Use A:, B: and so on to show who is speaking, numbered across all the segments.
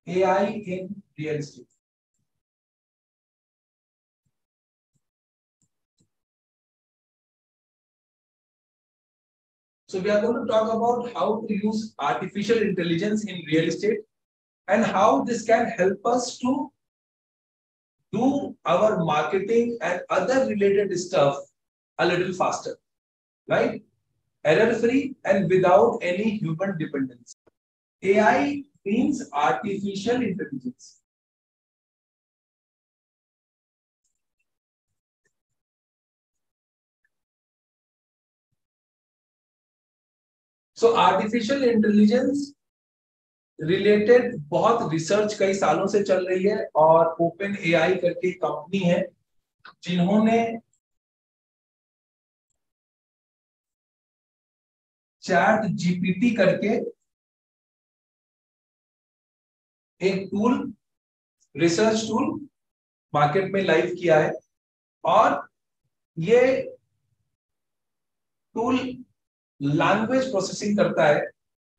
A: AI in real estate. So we are going to talk about how to use artificial intelligence in real estate and how this can help us to do our marketing and other related stuff a little faster, right? Error free and without any human dependence. AI means artificial intelligence. So artificial intelligence related बहुत research कई सालों से चल रही है और open AI करके company है जिन्होंने चैट जीपीटी करके एक टूल, रिसर्च टूल मार्केट में लाइव किया है और ये टूल लैंग्वेज प्रोसेसिंग करता है,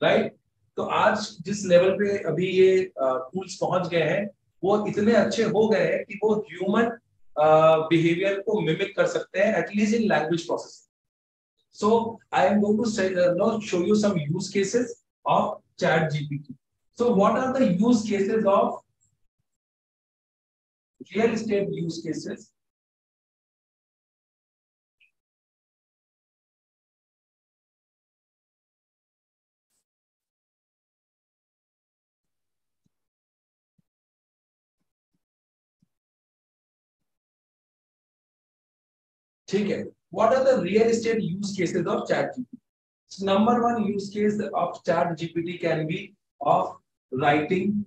A: राइट? तो आज जिस लेवल पे अभी ये टूल्स पहुंच गए हैं वो इतने अच्छे हो गए हैं कि वो ह्यूमन बिहेवियर को मिमिक कर सकते हैं at least in language processing. So I am going to say, now show you some use cases of ChatGPT. So what are the use cases of real estate use cases? ठीक है. What are the real estate use cases of ChatGPT? So number one use case of ChatGPT can be of writing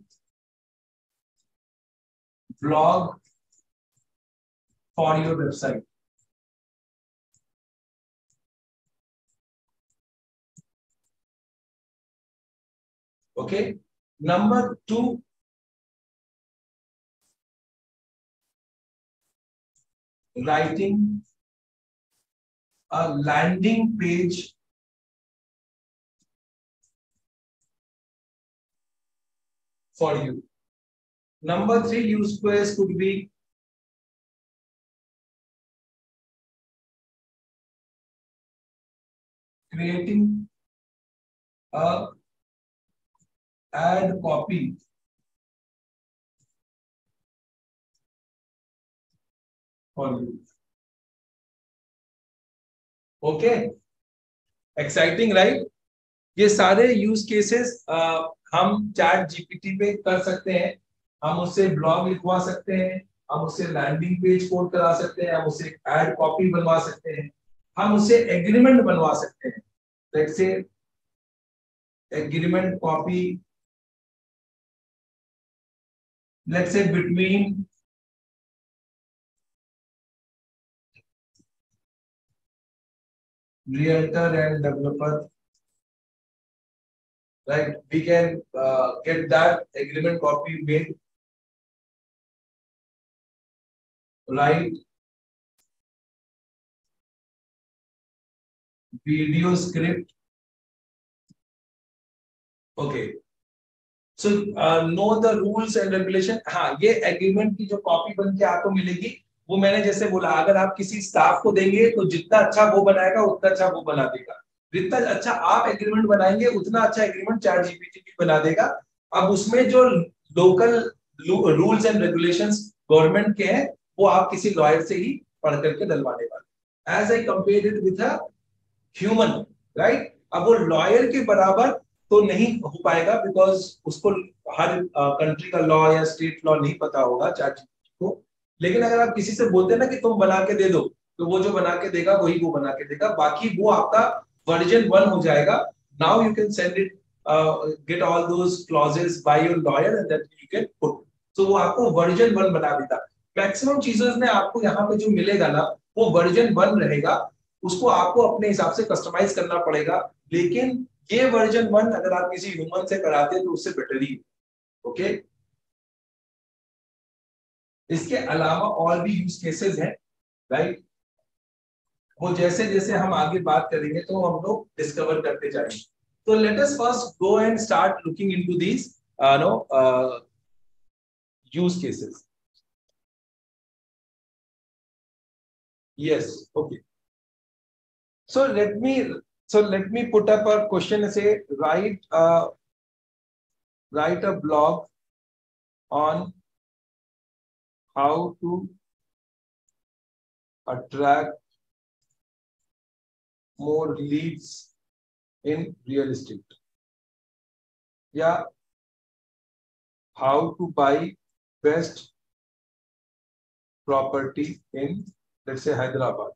A: blog for your website. Okay. Number two, writing a landing page for you. Number three use case could be creating a ad copy for you. Okay, exciting right? ये सारे use cases हम chat GPT पे कर सकते हैं. हम उससे blog लिखवा सकते हैं, हम उससे लैंडिंग पेज कोड करा सकते हैं, हम उससे एड कॉपी बनवा सकते हैं, हम उससे एग्रीमेंट बनवा सकते हैं. Let's say agreement copy, let's say between realtor and developer, right? We can get that agreement copy made, write video script. Okay, so know the rules and regulation. हाँ, ये एग्रीमेंट की जो कॉपी बन के आपको मिलेगी वो मैंने जैसे बोला, अगर आप किसी स्टाफ को देंगे तो जितना अच्छा वो बनाएगा उतना अच्छा वो बना देगा. जितना अच्छा आप एग्रीमेंट बनाएंगे उतना अच्छा एग्रीमेंट चैट जीपीटी भी बना देगा. अब उसमें जो local rules and regulations government के हैं वो आप किसी लॉयर से ही पढ़ करके डलवाने वाले. As I compare it with a human, right? अब वो लॉयर के बराबर तो नहीं हो पाएगा बिकॉज उसको हर कंट्री का लॉ या स्टेट लॉ नहीं पता होगा चैट जीपीटी को. लेकिन अगर आप किसी से बोलते हैं ना कि तुम बना के दे दो, तो वो जो बना के देगा वही वो बना के देगा. बाकी वो आपका वर्जन 1 हो जाएगा. Now you can send it, get all those clauses by your lawyer and that you can put. तो वो आपको वर्जन 1 बना देगा. मैक्सिमम चीजें में आपको यहाँ पे जो मिलेगा ना वो वर्जन 1 रहेगा. उसको आपको अपने हिसाब से कस्टमाइज करना पड़ेगा. लेकिन ये वर्जन 1 अगर आप किसी ह्यूमन से कराते हैं तो उससे बेटर ही. ओके, इसके अलावा और भी यूज केसेस हैं, राइट? वो जैसे जैसे हम आगे बात करेंगे तो हम लोग डिस्कवर करते जाएंगे. तो let us first go and start looking into these use cases. Yes, okay. So let me put up a question and say write a blog on how to attract more leads in real estate, या how to buy best property in, let's say, Hyderabad.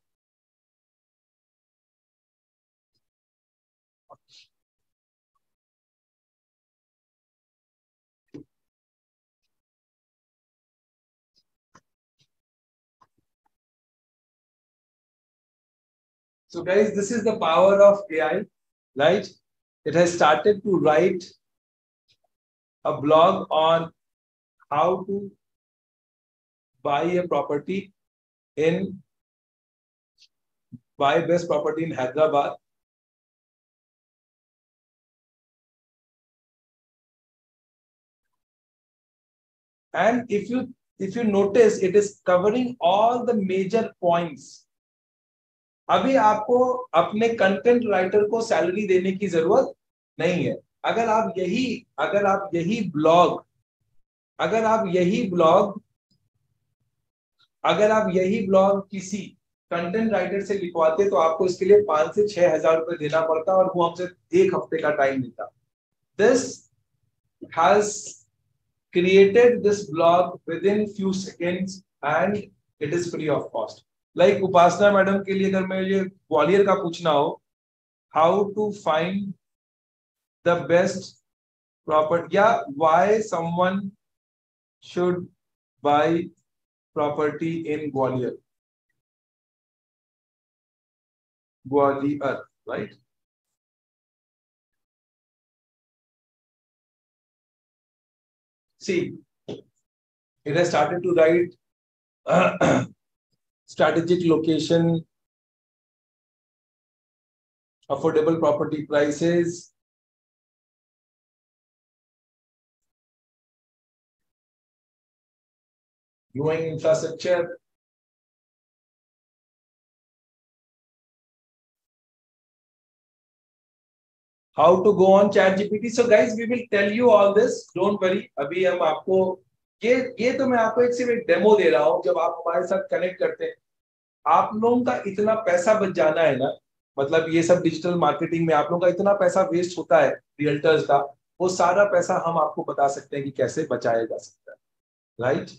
A: So guys, this is the power of AI, right? It has started to write a blog on how to buy a property in buy best property in Hyderabad. And if you notice, it is covering all the major points. अभी आपको अपने content writer को salary देने की जरूरत नहीं है. अगर आप यही ब्लॉग किसी कंटेंट राइटर से लिखवाते तो आपको इसके लिए 5 से 6 हजार रुपए देना पड़ता और वो हमसे 1 हफ्ते का टाइम लेता. This has created this blog within few seconds and it is free of cost. Like Upasana madam के लिए अगर मुझे ग्वालियर का पूछना हो, how to find the best property, या why someone should buy property in Gwalior, right? See, it has started to write strategic location, affordable property prices, growing infrastructure, how to go on ChatGPT. So guys, we will tell you all this. Don't worry. अभी हम आपको ये तो मैं आपको सिर्फ एक demo दे रहा हूँ. जब आप हमारे साथ कनेक्ट करते हैं, आप लोगों का इतना पैसा बच जाना है ना, मतलब ये सब डिजिटल मार्केटिंग में आप लोगों का इतना पैसा वेस्ट होता है रियल्टर्स का, वो सारा पैसा हम आपको बता सकते हैं कि कैसे बचाया जा सकता है, राइट?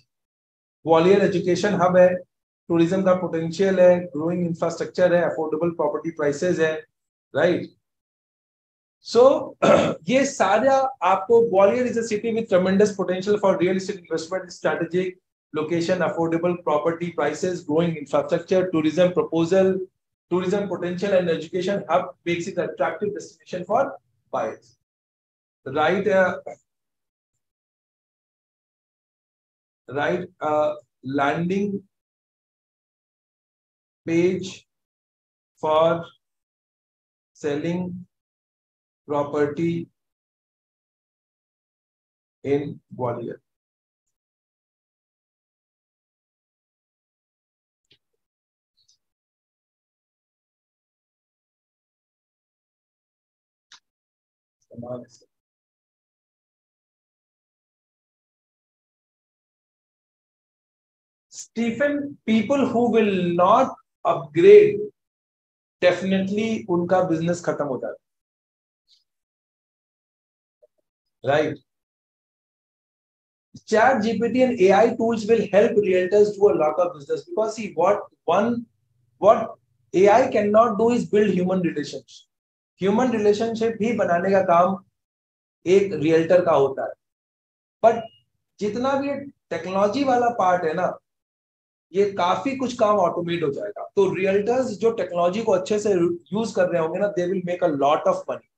A: ग्वालियर एजुकेशन हब है, टूरिज्म का पोटेंशियल है, ग्रोइंग इंफ्रास्ट्रक्चर है, अफोर्डेबल प्रॉपर्टी प्राइसेस है, राइट? So ये सारा आपको, Gwalior is a city with ट्रेमेंडस potential for real estate investment, strategic location, affordable property prices, growing infrastructure, tourism proposal, tourism potential and education hub makes it an attractive destination for buyers. Write landing page for selling property in Gwalior. Stephen, people who will not upgrade, definitely उनका business खत्म होता है, right? Chat GPT and AI tools will help realtors do a lot of business, because see what AI cannot do is build human relationship. Human relationship ही बनाने का काम एक realtor का होता है. बट जितना भी टेक्नोलॉजी वाला पार्ट है ना, ये काफी कुछ काम ऑटोमेट हो जाएगा. तो रियल्टर्स जो टेक्नोलॉजी को अच्छे से यूज कर रहे होंगे ना, they will make a lot of money.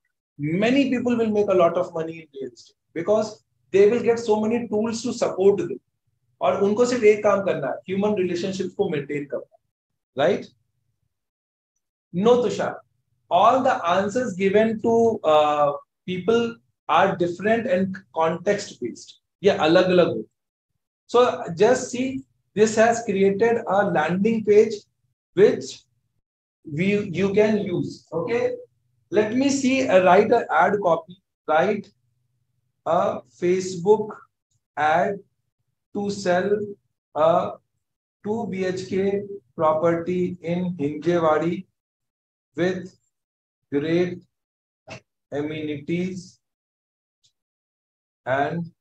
A: Many people will make a lot of money in real estate because they will get so many tools to support them. और उनको सिर्फ एक काम करना है, ह्यूमन रिलेशनशिप को मेंटेन करना, right? No Tushar, all the answers given to people are different and context based. ये अलग अलग हो. So just see, this has created a landing page which you can use. Okay, let me see. Write an ad copy. Write a Facebook ad to sell a 2 BHK property in Hinjewadi with great amenities and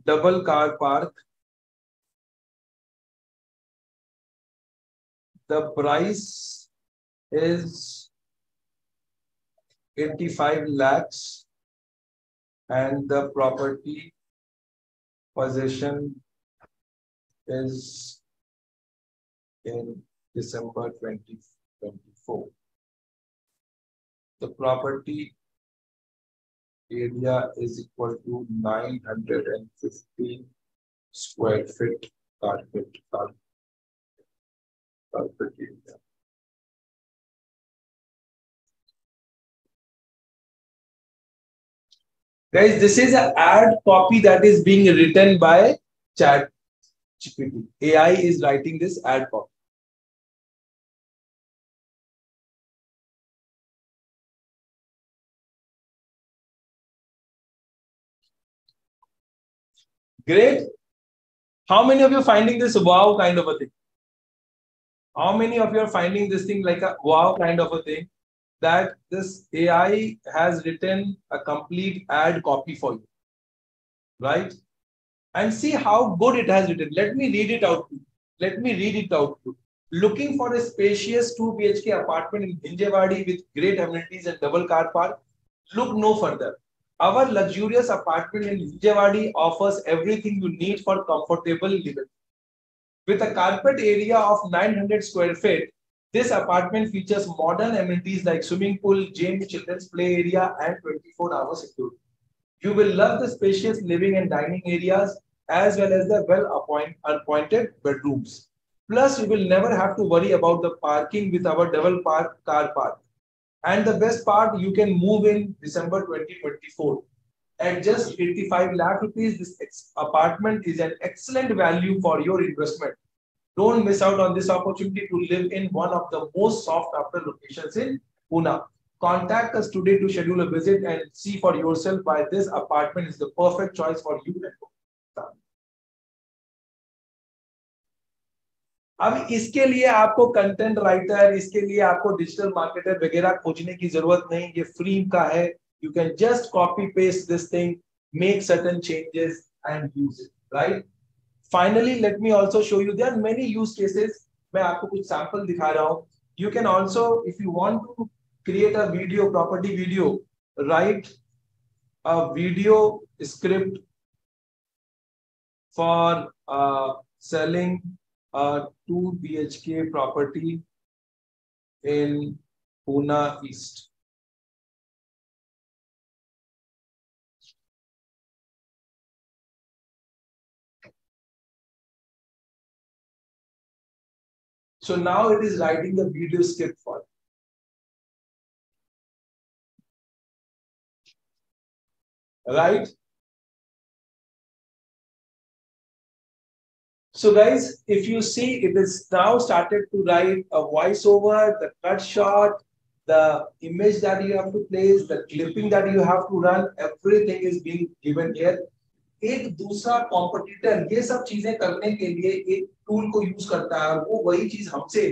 A: double car park. The price is 85 lakhs and the property possession is in December 2024. The property area is equal to 950 square feet carpet area. Guys, this is an ad copy that is being written by ChatGPT. AI is writing this ad copy. Great. How many of you are finding this wow kind of a thing? How many of you are finding this thing like a wow kind of a thing? That this AI has written a complete ad copy for you, right? And see how good it has written. Let me read it out to you. Let me read it out to you. Looking for a spacious 2 BHK apartment in Hinjewadi with great amenities and double car park? Look no further. Our luxurious apartment in Hinjewadi offers everything you need for comfortable living. With a carpet area of 900 square feet, this apartment features modern amenities like swimming pool, gym, children's play area, and 24-hour security. You will love the spacious living and dining areas as well as the well-appointed bedrooms. Plus, you will never have to worry about the parking with our double car park. And the best part, you can move in December 2024. At just 85 lakh rupees, this apartment is an excellent value for your investment. Don't miss out on this opportunity to live in one of the most sought after locations in Pune. Contact us today to schedule a visit and see for yourself why this apartment is the perfect choice for you. अब इसके लिए आपको content writer, इसके लिए आपको digital marketer वगैरह खोजने की जरूरत नहीं, ये फ्री का है. You can just copy paste this thing, make certain changes and use it, right? Finally, let me also show you there are many use cases. मैं आपको कुछ sample दिखा रहा हूँ. You can also, if you want to create a video, property video, write a video script for selling a 2 BHK property in Pune East. So now it is writing the video script for it. Right? So guys, if you see, it is now started to write a voiceover, the cut shot, the image that you have to place, the clipping that you have to run, everything is being given here. एक दूसरा competitor ये सब चीजें करने के लिए एक tool को यूज करता है और वो वही चीज हमसे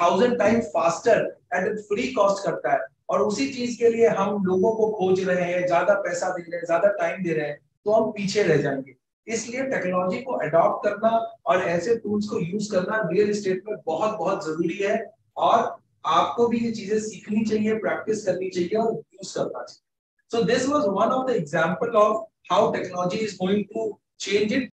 A: 1000 times faster at free cost करता है, और उसी चीज के लिए हम लोगों को खोज रहे हैं, ज्यादा पैसा दे रहे हैं, ज्यादा टाइम दे रहे हैं, तो हम पीछे रह जाएंगे. इसलिए टेक्नोलॉजी को अडॉप्ट करना और ऐसे टूल्स को यूज करना रियल एस्टेट में बहुत बहुत जरूरी है, और आपको भी ये चीजें सीखनी चाहिए, प्रैक्टिस करनी चाहिए और यूज करना चाहिए. So this was one of the example of how technology is going to change it